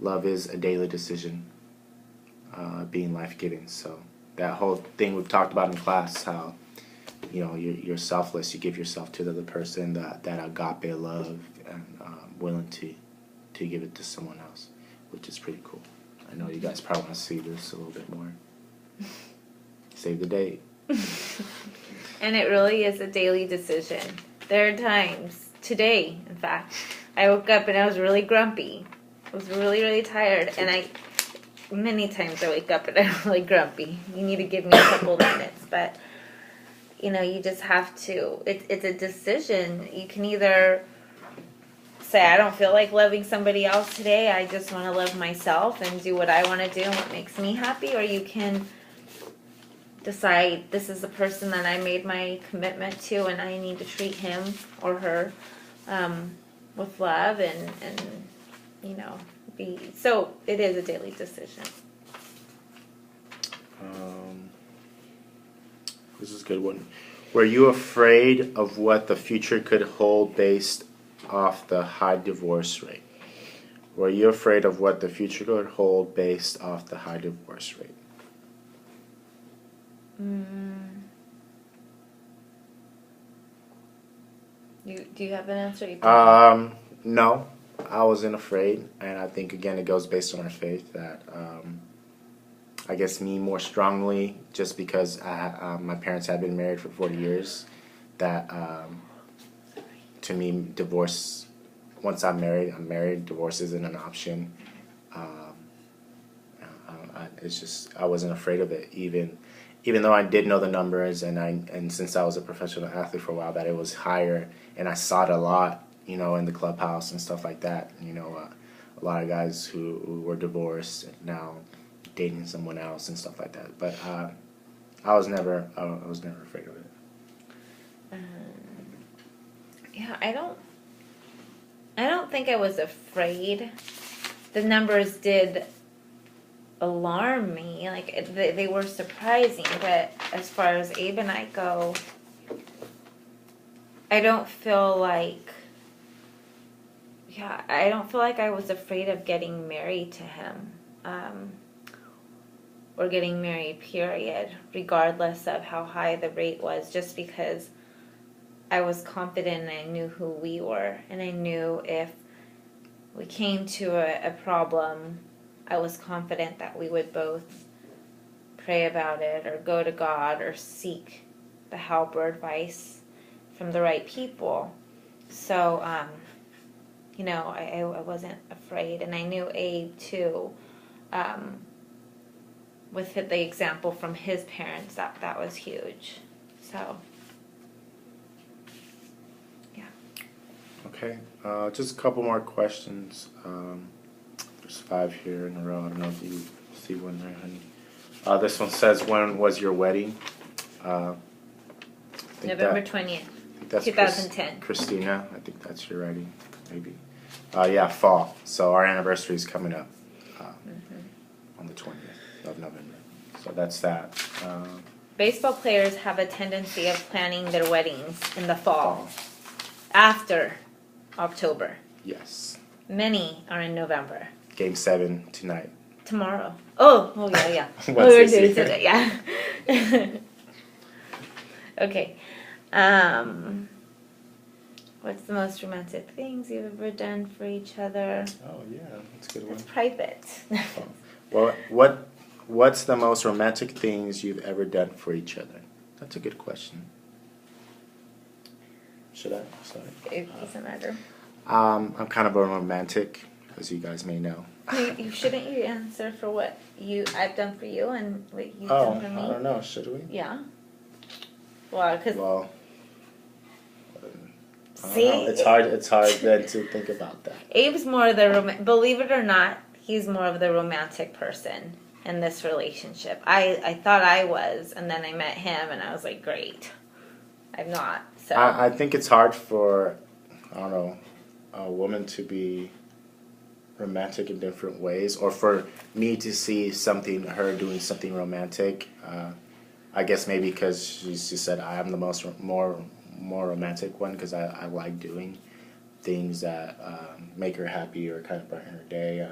love is a daily decision, being life-giving. So that whole thing we've talked about in class, how you're selfless, you give yourself to the other person, that agape love, and willing to give it to someone else, which is pretty cool. I know you guys probably want to see this a little bit more. Save the date. And it really is a daily decision. There are times, today in fact, I woke up and I was really grumpy. I was really, really tired, and many times I wake up and I'm really grumpy. You need to give me a couple minutes, but you just have to. It's a decision. You can either say, I don't feel like loving somebody else today. I just want to love myself and do what I want to do and what makes me happy. Or you can decide, this is the person that I made my commitment to, and I need to treat him or her with love and be. So it is a daily decision. This is a good one. Were you afraid of what the future could hold based off the high divorce rate? Were you afraid of what the future could hold based off the high divorce rate? Do you have an answer? No, I wasn't afraid, and I think again it goes based on our faith that I guess me more strongly, just because my parents had been married for 40 years, that to me divorce, once I'm married, divorce isn't an option. It's just I wasn't afraid of it, even though I did know the numbers, and since I was a professional athlete for a while, that it was higher, and I saw it a lot, in the clubhouse and stuff like that. A lot of guys who were divorced and now dating someone else and stuff like that. But I was never afraid of it. Yeah, I don't think I was afraid. The numbers did alarm me. Like they were surprising, but as far as Abe and I go, I don't feel like I was afraid of getting married to him, or getting married, period, regardless of how high the rate was, just because I was confident and I knew who we were, and I knew if we came to a problem, I was confident that we would both pray about it or go to God or seek the help or advice from the right people. So, I wasn't afraid. And I knew Abe, too, with the example from his parents, that was huge. So, yeah. Okay, just a couple more questions. There's 5 here in a row. I don't know if you see one there, honey. This one says, when was your wedding? November 20th, that's 2010. Christina, I think that's your writing, maybe. Yeah, fall. So our anniversary is coming up on the 20th of November. So that's that. Baseball players have a tendency of planning their weddings in the fall, after October. Yes. Many are in November. Game 7 tonight. Tomorrow. Oh yeah. Once We're this doing year. today, yeah. Okay. What's the most romantic things you've ever done for each other? Oh yeah, that's a good one. It's private. Well, what's the most romantic things you've ever done for each other? That's a good question. Should I? Sorry. It doesn't matter. I'm kind of a romantic, as you guys may know. Shouldn't you answer for what I've done for you and what you've done for me? I don't know. Should we? Yeah. Well, because see, it's hard then to think about that. Abe's more of the believe it or not, he's more of the romantic person in this relationship. I thought I was, and then I met him, and I was like, great. I'm not. So I think it's hard for, I don't know, a woman to be romantic in different ways, or for me to see her doing something romantic. I guess maybe because she said I am the more romantic one, because I like doing things that make her happy or kind of brighten her day.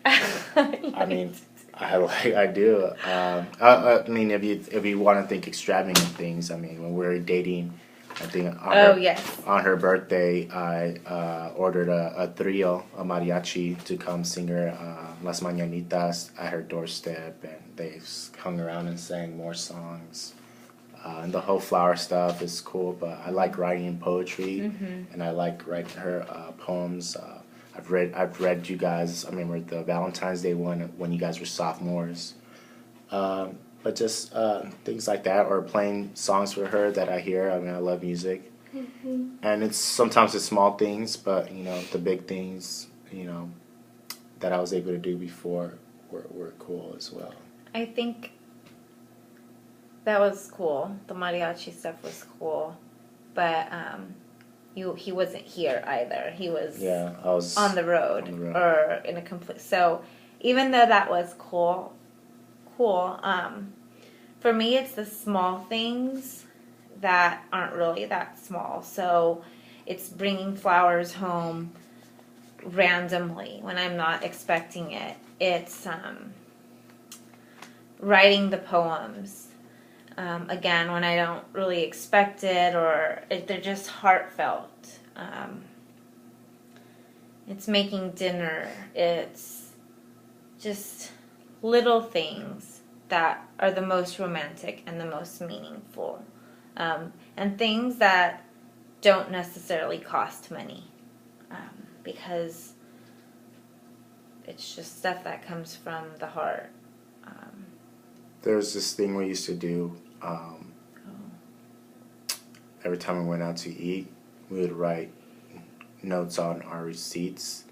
I mean, I do. I mean, if you want to think extravagant things, I mean, when we were dating, I think Yes. on her birthday, I ordered a trio, a mariachi, to come sing her Las Mañanitas at her doorstep, and they hung around and sang more songs. And the whole flower stuff is cool, but I like writing poetry, and I like writing her poems. I've read you guys. I remember the Valentine's Day one when you guys were sophomores. But just things like that, or playing songs for her that I hear. I mean, I love music, and it's sometimes the small things, but you know, the big things, you know, that I was able to do before were cool as well. I think that was cool. The mariachi stuff was cool, but he wasn't here either. He was I was on the road. Or in a complete. So even though that was cool. For me, it's the small things that aren't really that small. So it's bringing flowers home randomly when I'm not expecting it. It's writing the poems. Again, when I don't really expect it, or they're just heartfelt. It's making dinner. It's just little things that are the most romantic and the most meaningful. And things that don't necessarily cost money. Because it's just stuff that comes from the heart. There's this thing we used to do. Every time we went out to eat, we would write notes on our receipts.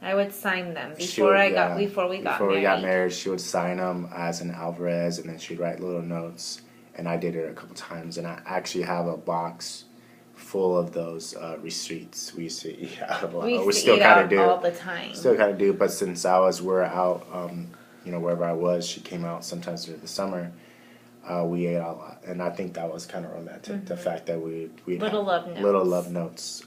I would sign them before we got married. Before we got married, she would sign them as an Alvarez, and then she'd write little notes. And I did it a couple times, and I actually have a box full of those receipts. We used to eat out of a lot. We still kind of do all the time. Still kind of do, but since we're out, you know, wherever I was, she came out sometimes during the summer. We ate a lot, and I think that was kind of romantic. The fact that we little love notes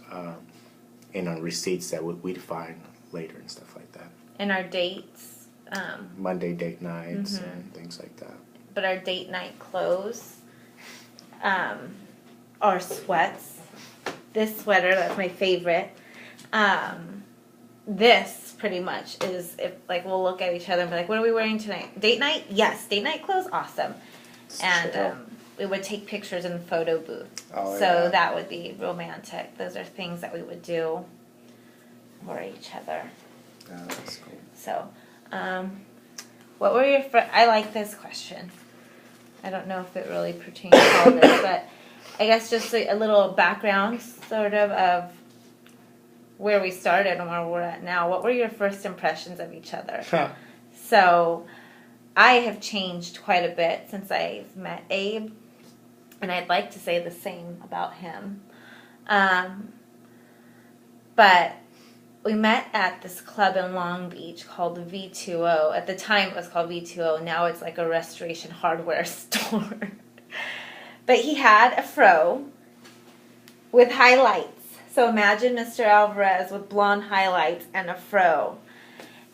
in our receipts that we'd find later and stuff like that. And our dates. Monday date nights and things like that. But our date night clothes are sweats. This sweater, that's my favorite. This pretty much is, if like we'll look at each other and be like, what are we wearing tonight? Date night? Yes. Date night clothes? Awesome. And we would take pictures in the photo booth. So that would be romantic. Those are things that we would do for each other. Yeah, that's cool. So, what were your I like this question. I don't know if it really pertains to all this, but I guess just a little background sort of where we started and where we're at now. What were your first impressions of each other? So, I have changed quite a bit since I've met Abe, and I'd like to say the same about him. But we met at this club in Long Beach called the V2O. At the time it was called V2O. Now it's like a restoration hardware store. But he had a fro with highlights. So imagine Mr. Alvarez with blonde highlights and a fro.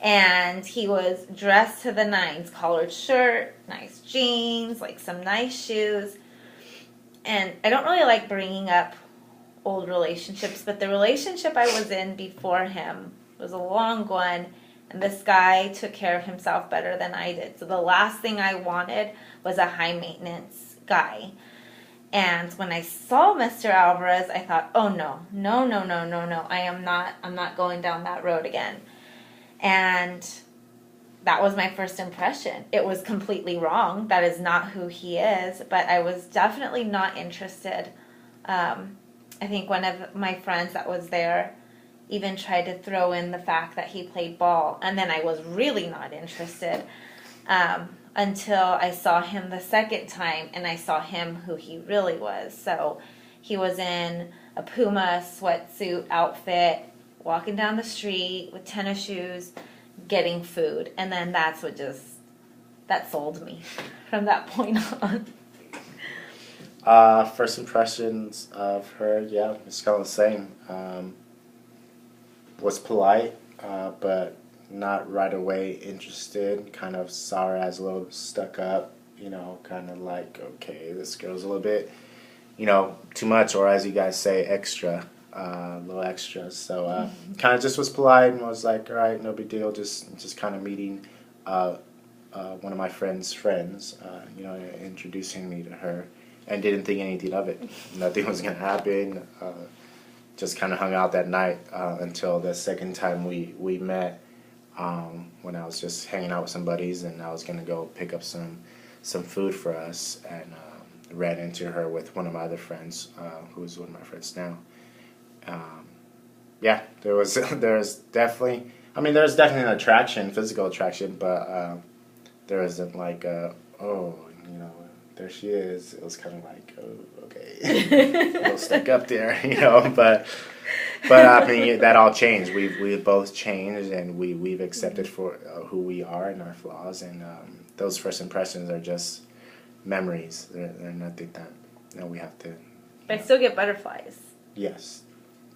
And he was dressed to the nines. Collared shirt, nice jeans, like some nice shoes. And I don't really like bringing up old relationships, but the relationship I was in before him was a long one, and this guy took care of himself better than I did. So the last thing I wanted was a high maintenance guy. And when I saw Mr. Alvarez, I thought, oh no, I'm not going down that road again. And that was my first impression. It was completely wrong. That is not who he is, but I was definitely not interested. I think one of my friends that was there even tried to throw in the fact that he played ball. And then I was really not interested until I saw him the second time and I saw him who he really was. So he was in a Puma sweatsuit outfit, walking down the street with tennis shoes, getting food. And then that sold me from that point on. First impressions of her, it's kind of the same. Was polite, but not right away interested, kind of saw her as a little stuck up, kind of like, okay, this girl's a little bit, too much, or as you guys say, extra, a little extra. So kind of just was polite and was like, all right, no big deal, just kind of meeting one of my friend's friends, introducing me to her, and didn't think anything of it. Nothing was going to happen. Just kind of hung out that night until the second time we met, when I was just hanging out with some buddies, and I was going to go pick up some food for us, and ran into her with one of my other friends, who's one of my friends now. Yeah, there's definitely, there's definitely an attraction, physical attraction, but there isn't like, there she is. It was kind of like, oh, okay, a little stuck up there, but that all changed. We've both changed, and we've accepted for who we are and our flaws, and those first impressions are just memories. They're nothing that we have to. But I still get butterflies. Yes,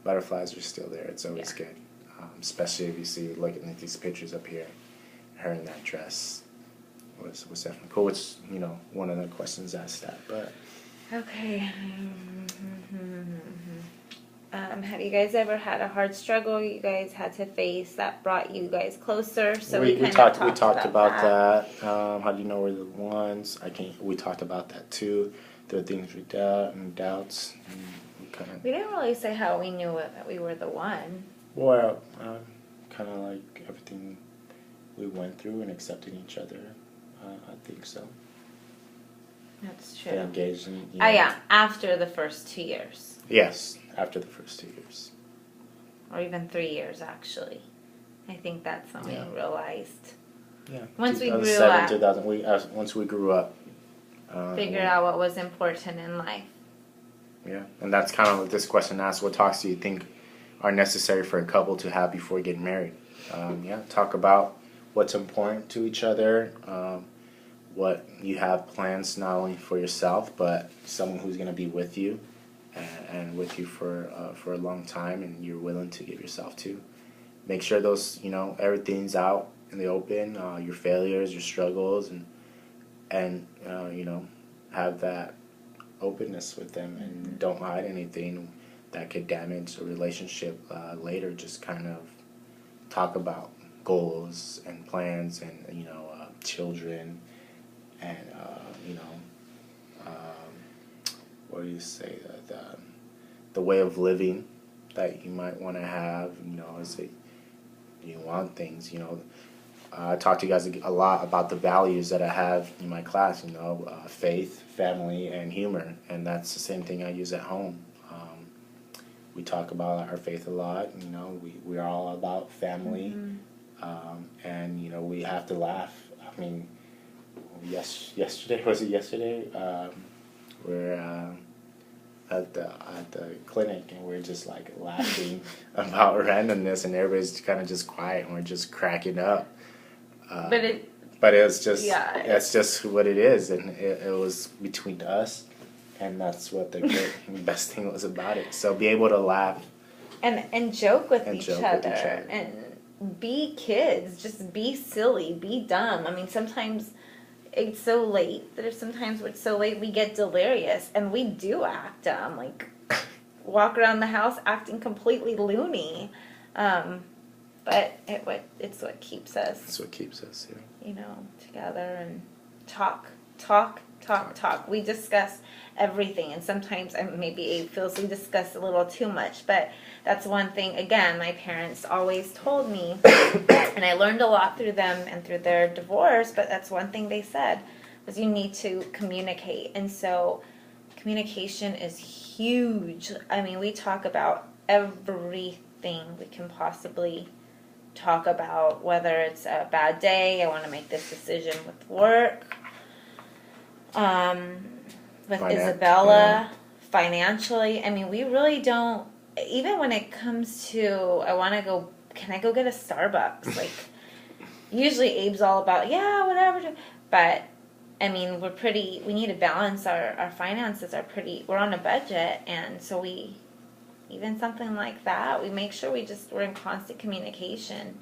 butterflies are still there. It's always good, especially if you see looking at these pictures up here, her in that dress. Was definitely cool. It's one of the questions asked that, but okay. Have you guys ever had a hard struggle you guys had to face that brought you guys closer? So we talked about that. How do you know we're the ones? We talked about that too. There are things we doubt and doubts. And we didn't really say how we knew that we were the one. Well, kind of like everything we went through and accepting each other. I think so. That's true. Engaged in, yeah, after the first 2 years. Yes, after the first 2 years. Or even 3 years, actually. I think that's when we realized. Yeah. Once we grew up. 2000, once we grew up. Figured out what was important in life. Yeah, and that's kind of what this question asks. What talks do you think are necessary for a couple to have before getting married? Talk about what's important to each other, what you have plans not only for yourself, but someone who's going to be with you, and with you for a long time, and you're willing to give yourself to. Make sure those, everything's out in the open, your failures, your struggles, and have that openness with them, and don't hide anything that could damage a relationship later. Just kind of talk about goals and plans, and children, and what do you say, the way of living that you might want to have, as you want things, I talk to you guys a lot about the values that I have in my class, faith, family, and humor, and that's the same thing I use at home. We talk about our faith a lot, we are all about family, and we have to laugh. Yesterday, was it yesterday? We're at the clinic, and we're just like laughing about randomness, and everybody's kind of just quiet, and we're just cracking up. But it's just it's just what it is, and it was between us, and that's what the best thing was about it. So be able to laugh and joke with each other, and be kids, just be silly, be dumb. Sometimes it's so late. There's sometimes where it's so late we get delirious, and we do act dumb, like walk around the house acting completely loony. But it's what keeps us. It's what keeps us, together, and talk. We discuss everything, and sometimes maybe Abe feels we discuss a little too much, but that's one thing, again, my parents always told me, and I learned a lot through them and through their divorce, but that's one thing they said, was you need to communicate. And so communication is huge. We talk about everything we can possibly talk about, whether it's a bad day, I want to make this decision with work, with Isabella, financially. We really don't, even when it comes to, can I go get a Starbucks? Like, usually Abe's all about, whatever. But, we need to balance our finances we're on a budget. And so even something like that, we make sure we're in constant communication.